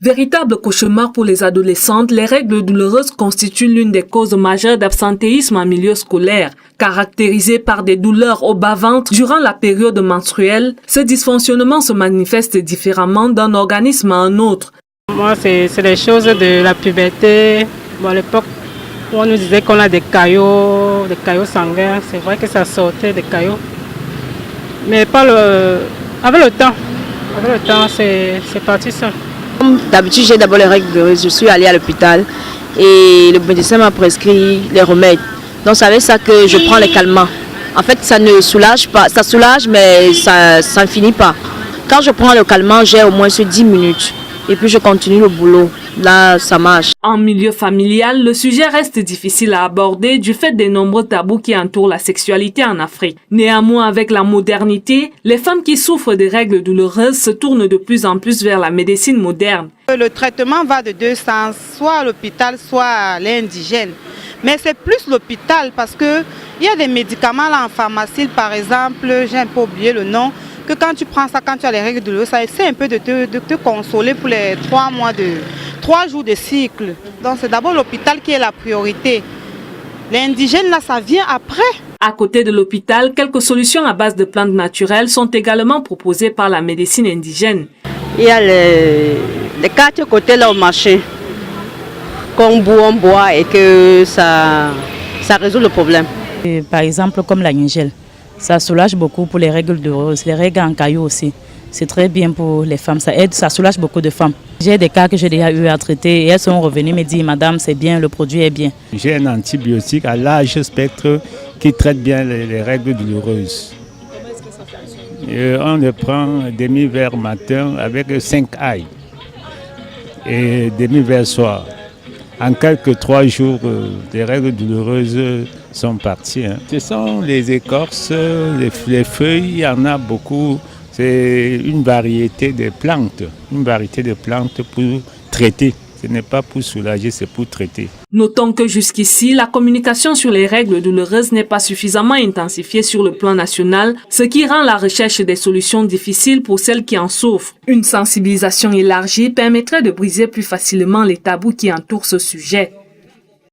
Véritable cauchemar pour les adolescentes, les règles douloureuses constituent l'une des causes majeures d'absentéisme en milieu scolaire. Caractérisées par des douleurs au bas-ventre durant la période menstruelle, ce dysfonctionnement se manifeste différemment d'un organisme à un autre. Moi, c'est les choses de la puberté. Bon, à l'époque, on nous disait qu'on a des caillots sanguins. C'est vrai que ça sortait des caillots. Mais pas avec le temps, c'est parti ça. D'habitude, j'ai d'abord les règles, je suis allée à l'hôpital et le médecin m'a prescrit les remèdes. Donc c'est avec ça que je prends les calmants. En fait, ça ne soulage pas, ça soulage mais ça ne finit pas. Quand je prends le calmant, j'ai au moins 10 minutes et puis je continue le boulot. Là, ça marche. En milieu familial, le sujet reste difficile à aborder du fait des nombreux tabous qui entourent la sexualité en Afrique. Néanmoins, avec la modernité, les femmes qui souffrent des règles douloureuses se tournent de plus en plus vers la médecine moderne. Le traitement va de deux sens, soit à l'hôpital, soit à l'indigène. Mais c'est plus l'hôpital parce qu'il y a des médicaments là en pharmacie, par exemple, j'ai un peu oublié le nom, que quand tu prends ça, quand tu as les règles douloureuses, ça essaie un peu de te consoler pour les 3 jours de cycle. Donc c'est d'abord l'hôpital qui est la priorité. L'indigène, là, ça vient après. À côté de l'hôpital, quelques solutions à base de plantes naturelles sont également proposées par la médecine indigène. Il y a les 4 côtés là au marché qu'on boit et que ça résout le problème. Et par exemple, comme la nigelle, ça soulage beaucoup pour les règles douloureuses, les règles en caillou aussi. C'est très bien pour les femmes, ça aide, ça soulage beaucoup de femmes. J'ai des cas que j'ai déjà eu à traiter et elles sont revenues me dire, madame, c'est bien, le produit est bien. J'ai un antibiotique à large spectre qui traite bien les règles douloureuses. Comment est-ce que ça fonctionne? On le prend demi-verre matin avec 5 ail et demi-verre soir. En quelques 3 jours, les règles douloureuses sont parties. Ce sont les écorces, les feuilles, il y en a beaucoup. C'est une variété de plantes pour traiter. Ce n'est pas pour soulager, c'est pour traiter. Notons que jusqu'ici, la communication sur les règles douloureuses n'est pas suffisamment intensifiée sur le plan national, ce qui rend la recherche des solutions difficiles pour celles qui en souffrent. Une sensibilisation élargie permettrait de briser plus facilement les tabous qui entourent ce sujet.